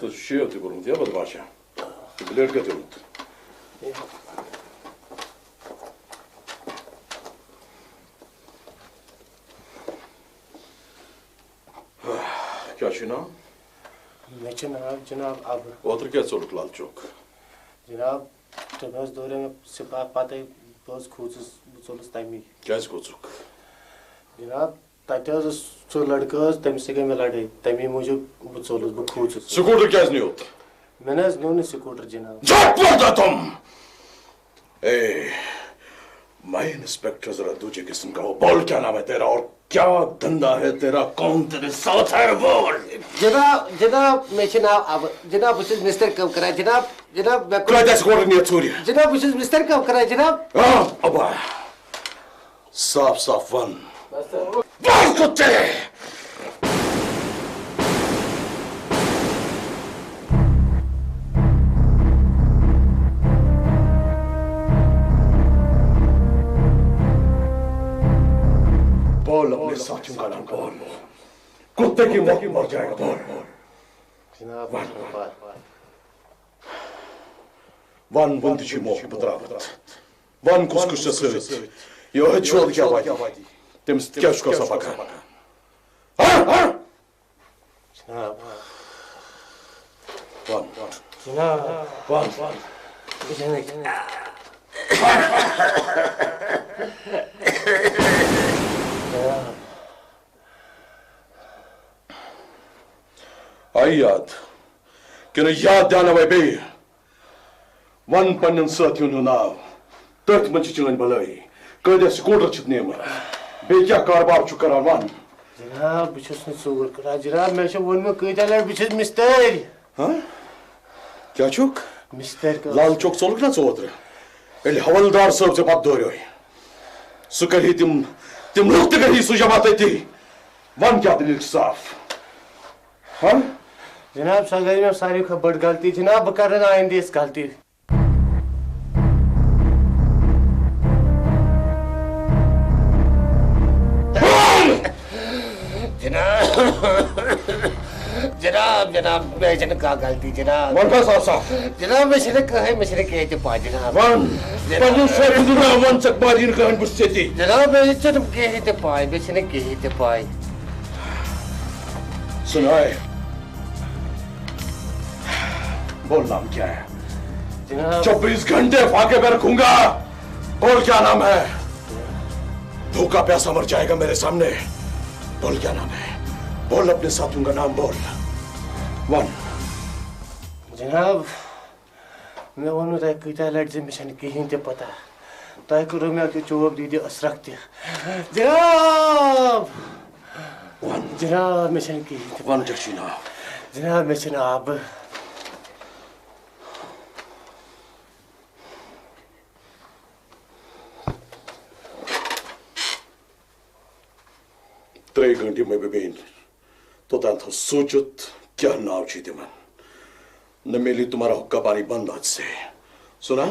تو شیو تہ کوٚرمُت یا بدماشا بلیڈ کتہِ اوٚنُت کیٛاہ چھُ ناو مےٚ چھُ ناو جناب عبر اوترٕ کیٛاہ ژوٚلُکھ لال چوک جناب تٔمۍ حظ دورے مےٚ سپاہ پتہٕ بہٕ حظ کھوٗژُس بہٕ ژوٚلُس تمی کیٛازِ کھوژُکھ جناب تتہِ حظ اوس سُہ لڑکہٕ حظ تٔمِس سۭتۍ گٔے مےٚ لڑٲے تمی موٗجوٗب بہٕ ژوٚلُس بہٕ کھوٗژُس سکوٗٹر کیٛازِ نِیوٗتھ مےٚ نہٕ حظ نیوٗ نہٕ سکوٗٹر جناب میں انسپیکٹر ذرا دوجے قسم کا ہو بول کیا نام ہے تیرا اور کیا دھندا ہے تیرا کون تیرے ساتھ ہے بول جناب مےٚ چھُ ناو عبر جناب بہٕ چھُس مستر کٲم کران جناب مےٚ کۭتیاہ سکوٗٹر نِیَتھ ژوٗرِ جناب بہٕ چھُس مستر کٲم کران جناب ابا صاف صاف ون بول اپنے ساتھیوں کا نام بول کتے کی موت مر جائے گا بول جناب ون ونتچی موقع بتراوت ون کس کس ست یہ چھوڑ کیا واتی تمس کیا چھُ گژھان پکان جناب ون جناب ون آئی یاد کنہٕ یاد دیانوے بیٚیہِ ون پننٮ۪ن سٲتھیون ہُنٛد ناو تٔتھۍ منٛز چھِ چٲنۍ بلٲیی کۭتیاہ سکوٗٹر چھِتھ نِمٕتۍ بیٚیہِ کیٛاہ کاربار چھُکھ کران ون جناب بہٕ چھُس نہٕ ژوٗر کران جناب مےٚ چھُ ووٚنمُت کۭتیاہ لٹہِ بہٕ چھُس مستٲرۍ کیٛاہ چھُکھ مستٲرۍ لال چوک ژوٚلُکھ نا ژٕ اوترٕ ییٚلہِ حوالدار صٲب ژےٚ پتہٕ دورِوے سُہ کرِہی تِم لُکھ تہِ کرِہی سُہ جمع تٔتی ون کیٛاہ دٔلیٖل چھِ صاف جناب سۄ گٔے مےٚ ساروی کھۄتہٕ بٔڑ غلطی جناب بہٕ کرٕ نہٕ آیندٕ یِژھ غلطی جناب جناب مےٚ چھنہٕ کانٛہہ غلطی جناب جناب مےٚ چھنہٕ کٕہٕنۍ مےٚ چھنہٕ کِہیٖنۍ تہِ پاے جناب جناب مےٚ چھنہٕ کِہیٖنۍ تہِ پاے مےٚ چھنہٕ کِہیٖنۍ تہِ پاے سنائے بول نام کیا ہے جناب 24 گھنٹے فاقے پہ رکھوں گا بول کیا نام ہے بھوکا پیاسا مر جائے گا میرے سامنے بول کیا نام ہے بول اپنے ساتھیوں کا نام بول ون جناب مےٚ ووٚنوٕ تۄہہِ کۭتیاہ لٹہِ زِ مےٚ چھنہٕ کِہیٖنۍ تہِ پتہ تۄہہِ کوٚروٕ مےٚ تہِ چوب دیٖدِ أسرکھ تہِ جناب جناب مےٚ چھنہٕ کِہیٖنۍ تہِ ون کیا چھُے ناو جناب مےٚ چھُ ناو عبر 3 گھنٹے میں بین توتان تھا سوچت کیا ناو چی تمن نہ میلی تمہارا حقہ پانی بند حد سے سنا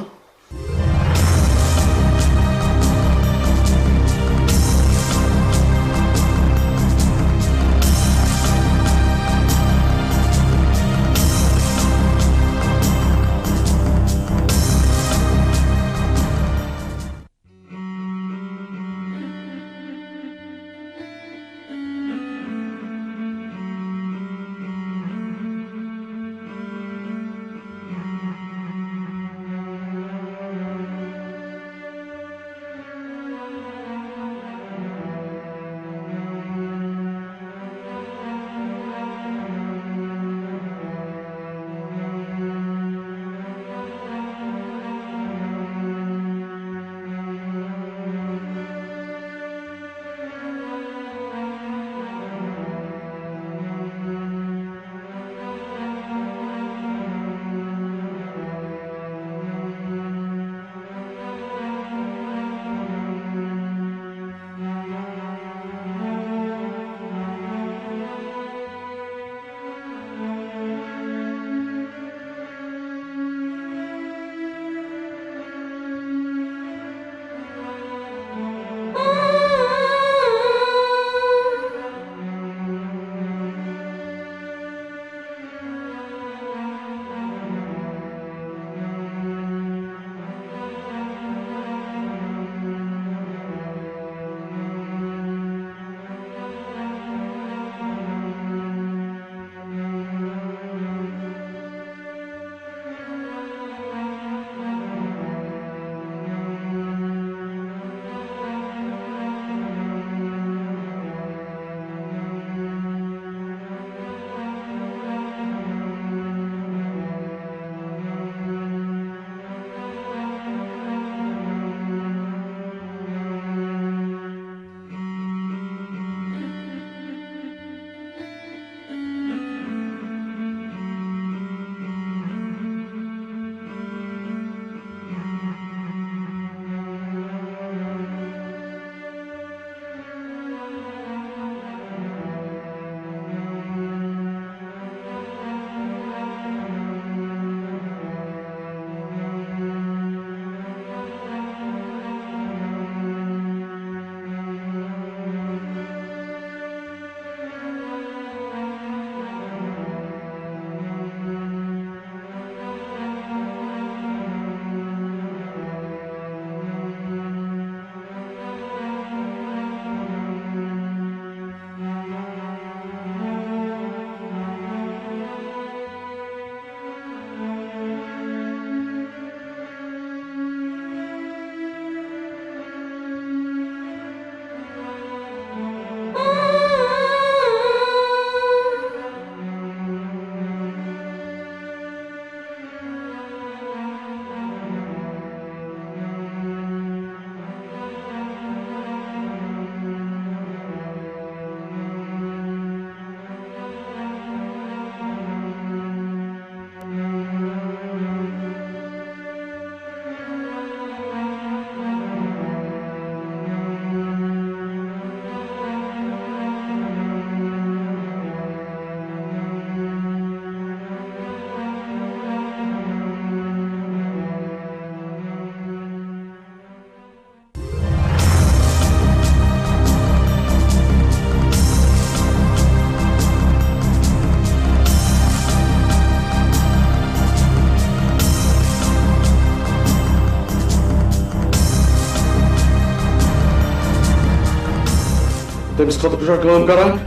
تمس خطر چھا کٲم کران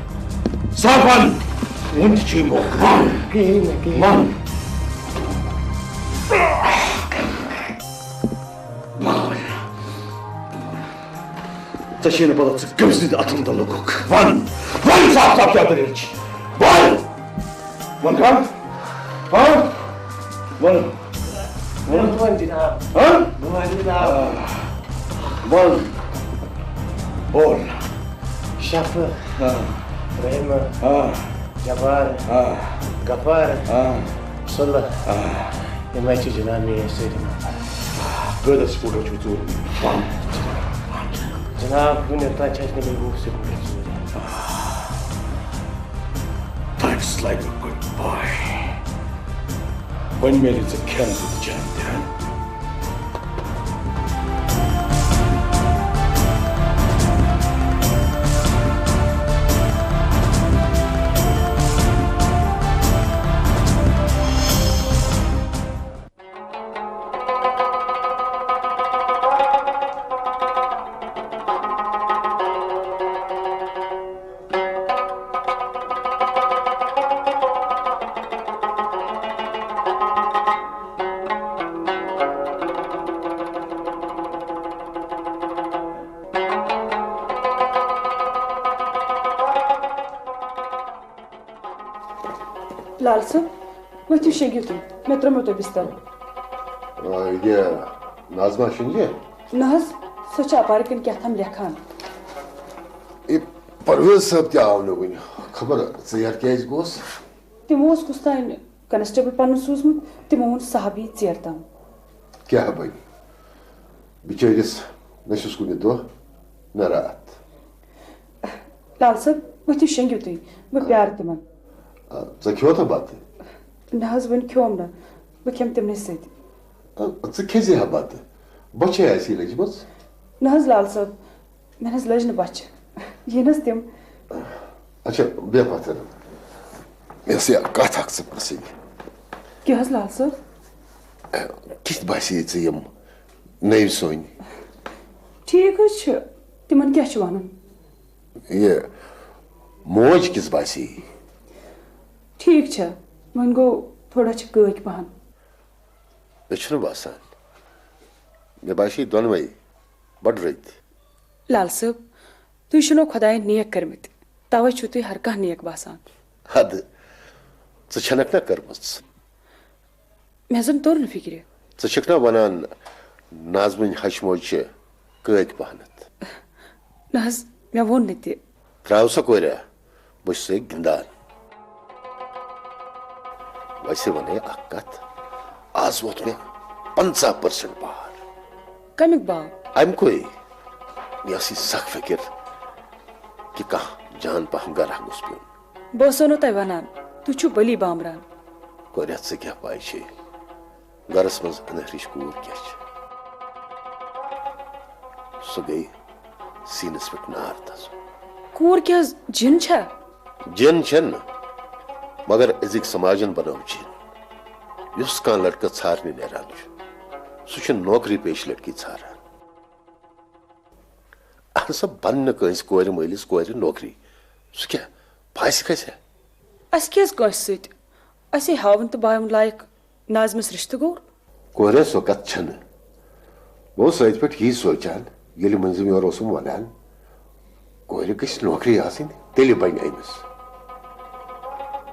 صاف ون ون تہِ چھُے موقعہٕ ون کِہیٖنۍ نہٕ کِہیٖنۍ ون ژےٚ چھے نہٕ پتہ ژٕ کٔمۍ سٕنٛدِ اَتھن تل لوٚگُکھ ون ون صاف صاف کیٛاہ دٔلیٖل چھِ ون ون کھا ہاں ون ون جناب ہاں ون جناب ون بول شفا رحمہ جبار غفار صلح یِمے چھِ جناب میٲنۍ سٲری کۭتیاہ سکوٗٹر چھُو ژوٗرمٕتۍ جناب وُنیُک تام چھِ اَسہِ نِمٕتۍ 20 scooter ژوٗرِ Thanks like a good boy. When made it a candid champion. لال صٲب ؤتھِو شیٚنٛگِو تُہۍ مےٚ ترٛوومو تۄہہِ بِستر یہ ناظمہ شنگے نہ حظ سۄ چھِ اپارِ کِنۍ کیٛاہتام لیکھان یہ پرویز صاحب تہ آو نہٕ وٕنہِ خبر ژیر کیٛازِ گوس تِمو اوس کُس تانۍ کنسٹیبل پنُن سوٗزمُت تِمو ووٚن صاحب یی ژیر تام کیٛاہ بنہِ بِچٲرِس نہ چھُس کُنہِ دۄہ نہ راتھ لال صٲب ؤتھِو شیٚنٛگِو تُہۍ بہٕ پیارٕ تِمن ژٕ کھیوتھا بتہٕ نہ حظ وُنہِ کھیوم نہٕ بہٕ کھٮ۪مہٕ تِمنٕے سۭتۍ ژٕ کھیٚزِ ہا بتہٕ بۄچھے آسی لٔجمٕژ نہ حظ لال صٲب مےٚ نہ حظ لٔج نہٕ بۄچھِ یِن حظ تِم اچھا بیٚہہ پتھر مےٚ ٲس یہِ کتھ اکھ ژٕ پرژھٕنۍ کیٛاہ حظ لال صٲب کِتھ باسے ژےٚ یِم نٔوۍ سوٚنۍ ٹھیٖک حظ چھُ تِمن کیٛاہ چھُ وَنُن یہِ موج کِژھ باسے ٹھیٖک چھےٚ وۄنۍ گوٚو تھوڑا چھِ کٲکۍ پہن مےٚ چھُنہٕ باسان مےٚ باسے دۄنوَے بڑٕ رٔتۍ لال صٲب تُہۍ چھِنو خۄدایَن نیک کٔرمٕتۍ تَوَے چھُو تُہۍ ہر کانٛہہ نیک باسان حد ژٕ چھَنکھ نا کٔرمٕژ مےٚ زن توٚر نہٕ فِکرِ ژٕ چھکھ نا ونان ناظمٕنۍ ہچہِ موج چھِ کٲکۍ پہنتھ نہ حظ مےٚ ووٚن نہٕ تہِ تراو سا کوریا بہٕ چھُسے گِنٛدان ویسے ونے اکھ کتھ آز ووت مےٚ 50% بار کمیُک باو امہِ کوے مےٚ ٲسٕے سخ فِکر کہِ کانٛہہ جان پہم گرا گوٚژھ پیوٚن بہٕ ٲسو نہٕ تۄہہِ ونان تُہۍ چھِو بٔلی بامبران کوریا ژٕ کیٛاہ پاے چھے گرس منٛز أنٛدرِچ کوٗر کیٛاہ چھِ سۄ گٔیہِ سیٖنس پٮ۪ٹھ نار تژُن کوٗر کیٛاہ حظ جِن چھا جِن چھنہٕ مگر أزِکۍ سماجن بنٲو جِن یُس کانٛہہ لڑکہٕ ژھارنہِ نیران چھُ سُہ چھُ نوکری پیش لڑکی ژھاران اہن سا بنہِ نہٕ کٲنٛسہِ کورِ مٲلِس کورِ نوکری سُہ کیٛاہ پھاسہِ کھسہِ ہا اَسہِ کیٛازِ کٲنٛسہِ سۭتۍ اَسے ہاوُن تہٕ باوُن لایق ناظمس رِشتہٕ گوٚو کوریا سۄ کتھ چھنہٕ بہٕ اوسُس أتھۍ پٮ۪ٹھ یی سونٛچان ییٚلہِ مٔنٛزِم یورٕ اوسُم ونان کورِ گژھِ نوکری آسٕنۍ تیٚلہِ بنہِ أمِس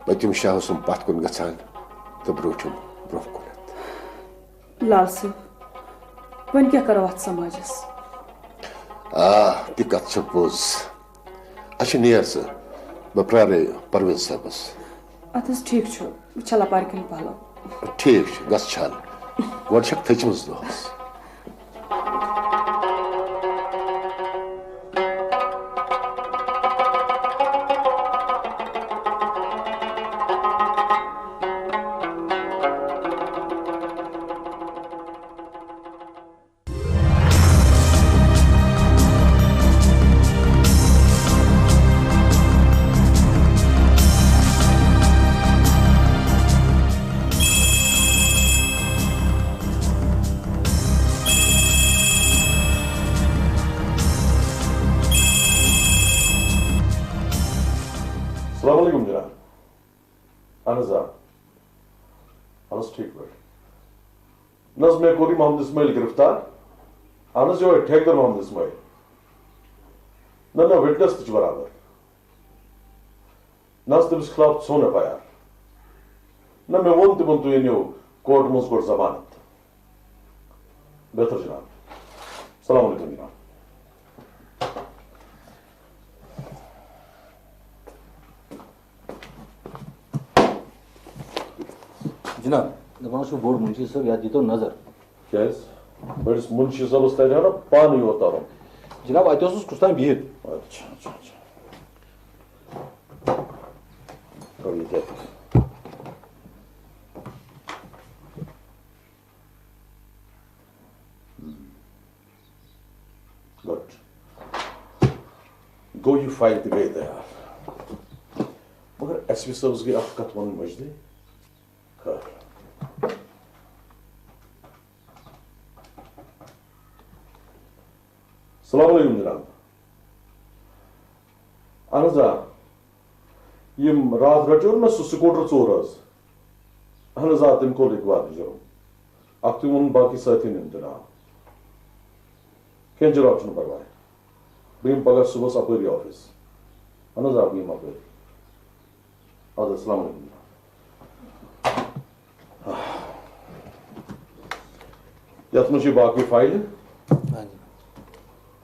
پٔتِم شاہ اوسُم پتھ کُن گژھان تہٕ برٛونٛٹھِم برٛونٛہہ کُنتھ لال صٲب وۄنۍ کیٛاہ کرو اتھ سماجس تہِ کتھ چھِ پوٚز اچھا نیر ژٕ بہٕ پیارے پرویز صٲبس ادٕ حظ ٹھیٖک چھُ بہٕ چھَلہٕ اپارِ کِنۍ پلو ٹھیٖک چھُ گژھ چھل گۄڈٕ چھکھ تھٔچمٕژ دۄہس السلام علیکم جناب اہن حظ اہن حظ ٹھیک پٲٹھۍ نہ حظ مےٚ کوٚر یہِ محمد اسماعیل گرفتار اہن حظ یہوے ٹھیکدر محمد اسماعیل نہ وٹنس تہِ چھُ برابر نہ حظ تٔمِس خلاف ژھوٚن FIR نہ مےٚ ووٚن تِمن تُہۍ أنِو کورٹ منٛز گۄڈٕ ضمانت بہتر جناب السلام علیکم جناب جناب دپان چھُ بوٚڑ مُنشی صٲب یتھ دیٖتو نظر کیٛازِ بٔڑِس مُنشی صٲبس ترِ ہا نا پانہٕ یوت ترُن جناب اتہِ اوسُس کُس تام بِہِتھ اچھا اچھا اچھا اور یہ کہتے ہیں Good. Go you fight the way they are. مگر اس وی صٲبس گٔے اکھ کتھ ونٕنۍ مٔجدٕے خٲر السلام علیکم جناب اہن حظ آ یم رات رٹیو نا سُہ سکوٹر ژوٗر حظ اہن حظ آ تٔمۍ کوٚر رِکوارٕ جُرم اکھ تہِ ووٚنُن باقٕے سٲتھی نِن جناب کینٛہہ جناب چھُنہٕ پرواے بہٕ یِمہٕ پگاہ صُبحس اپٲری آفِس اہن حظ آ بہٕ یِمہٕ اپٲری اَدٕ السلام علیکم یتھ منٛز چھِ باقٕے فایلہِ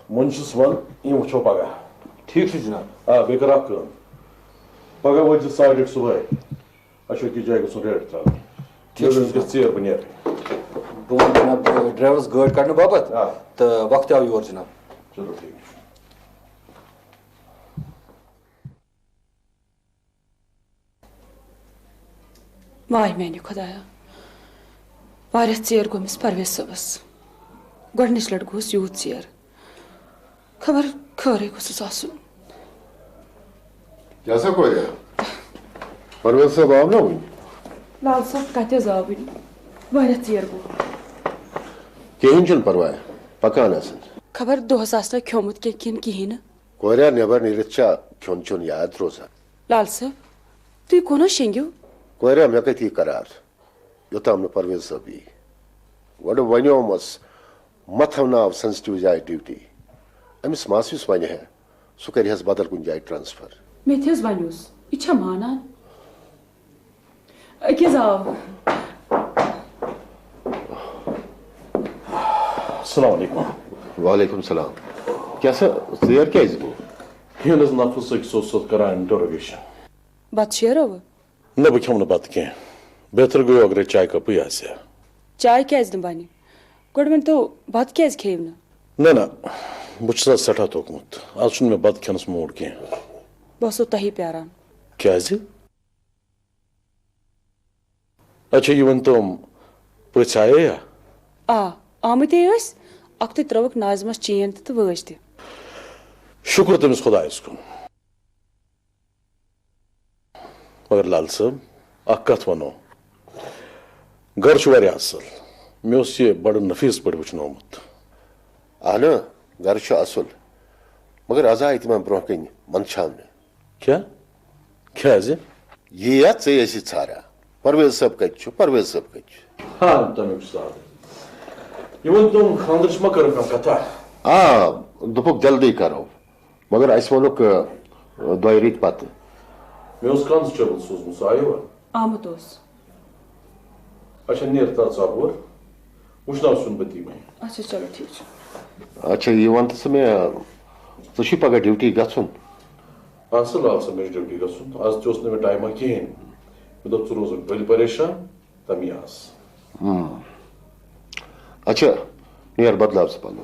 وۄنۍ چھُس وَن یِم وٕچھو پگاہ ٹھیک چھُ جناب آ بیٚیہِ کر اکھ کٲم پگاہ وٲتۍ زِ 8:30 صُبحٲے اَسہِ چھُ أکِس جایہِ گژھُن ریڈ ترٛاوٕنۍ وٕنکٮ۪س ژیر بہٕ نیرٕ بہٕ وَنہٕ جناب ڈرایورس گٲڑۍ کڑنہٕ باپتھ آ تہٕ وقت آو یور جناب چلو ٹھیک چھُ واے میانہِ خۄدایا واریاہ ژیر گوٚمس پرویز صٲبس گۄڈنِچ لٹہِ گوٚوس یوٗت ژیر خبر خٲرٕے گوٚژھُس آسُن کیٛاہ سا کوٚر پرویز صٲب آو نا وٕنہِ لال صٲب کتہِ حظ آو وٕنہِ واریاہ ژیر گوٚو کِہیٖنۍ چھُنہٕ پرواے پکان آسن خبر دۄہس آسنا کھیومُت کینٛہہ کِنہٕ کِہیٖنۍ نہٕ کوریا نٮ۪بر نیٖرِتھ چھا کھیوٚن چیوٚن یاد روزان لال صٲب تُہۍ کُن حظ شیٚنگِو کوریا مےٚ کَتہِ یی قرار یوٚتام نہٕ پرویز صٲب یی گۄڈٕ وَنیومَس مہ تھاوناو سینسٹِو جایہِ ڈیوٹی أمِس ماسوِس وَنہِ ہے سُہ کَرِہَس بدل کُنہِ جایہِ ٹرانسفر مےٚ تہِ حظ وَنیوس یہِ چھا مانان أکِس آو السلام علیکم وعلیکم السلام کیٛاہ سا ژیر کیٛازِ گوٚو ییٚلہِ حظ نفس أکِس اوس سُہ کران انٹروگیشن بتہٕ شیروٕ نہ بہٕ کھٮ۪مہٕ نہٕ بتہٕ کینٛہہ بہتر گوٚو اگرے چاے کپٕے آسہِ ہا چاے کیٛازِ نہٕ بنہِ گۄڈٕ ؤنۍتو بتہٕ کیٛازِ کھیٚیِو نہٕ نہ نہ بہٕ چھُس آز سٮ۪ٹھاہ توٚکمُت آز چھُنہٕ مےٚ بتہٕ کھٮ۪نس موٗڈ کینٛہہ بہٕ ٲسو تۄہی پیاران کیٛازِ اچھا یہِ ؤنۍتو پٔژھۍ آیے یا آ آمٕتے ٲسۍ اکھتُے ترٲوٕکھ ناظمس چین تہِ تہٕ وٲج تہِ شُکر تٔمِس خۄدایس کُن مگر لال صٲب اکھ کتھ ونو گرٕ چھُ واریاہ اصل مےٚ اوس یہِ بڑٕ نفیٖس پٲٹھۍ وٕچھنومُت اہنہٕ گرٕ چھُ اصل مگر آز آیہِ تِمن برونٛہہ کنہِ منٛدچھاونہٕ کیٛاہ کیٛازِ یی یا ژےٚ ٲسی ژھاران پرویز صٲب کتہِ چھُ پرویز صٲب کتہِ چھُ ہاں تمیُک سوال یہِ ؤنۍتو خانٛدرٕچ ما کٔر کانٛہہ کتھا آ دوٚپُکھ جلدی کرو مگر اَسہِ ووٚنُکھ 2 رٮ۪تۍ پتہٕ مےٚ اوس کانسٹیبل سوٗزمُت سُہ آیوا آمُت اوس اچھا نیر تر ژاپور وٕچھناوسُن بہٕ تیٖمے اچھا چلو ٹھیٖک چھُ اچھا یہِ وَن تہٕ ژٕ مےٚ ژٕ چھُے پگاہ ڈیوٹی گژھُن اصل اصل مےٚ چھُ ڈیوٹی گژھُن آز تہِ اوس نہٕ مےٚ ٹایما کِہیٖنۍ مےٚ دوٚپ ژٕ روزُکھ بٔلۍ پریشان تمی آس اچھا نیر بدلاو ژٕ پَلو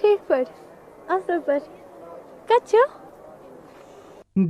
ٹھیک پٲٹھۍ اصل پٲٹھۍ کتہِ چھُ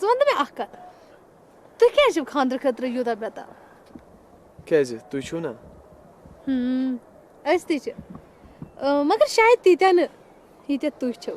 ژٕ وَن تہٕ مےٚ اکھ کَتھ تُہۍ کیٛازِ چھِو خانٛدرٕ خٲطرٕ یوٗتاہ بےٚتاب؟ کیٛازِ تُہۍ چھُو نا؟ أسۍ تہِ چھِ مگر شاید تیٖتیٛاہ نہٕ ییٖتیٛاہ تُہۍ چھِو.